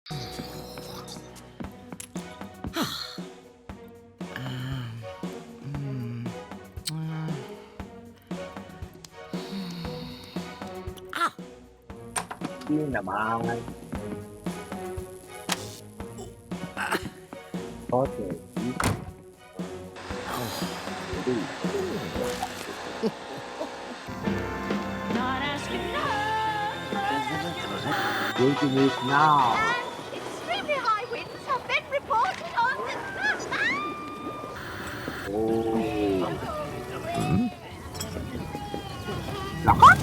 Tiên là mai có thể đi Not asking Breaking news now. And extremely high winds have been reported on the... Oh, lakas!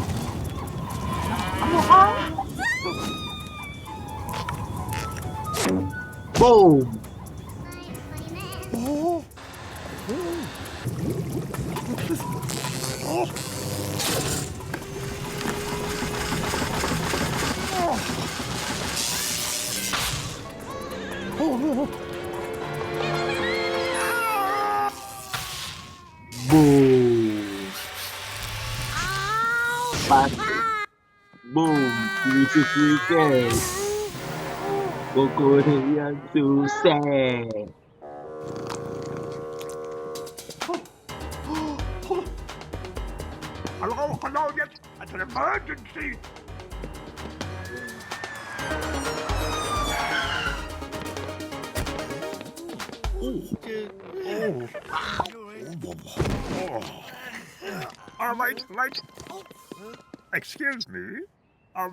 Ano ka? Boom! Boom! Pat boom! This is Wicket. Kokorean success. Hello, hello, yes, it's an emergency. Right, right. Excuse me. Oh!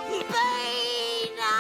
Bina!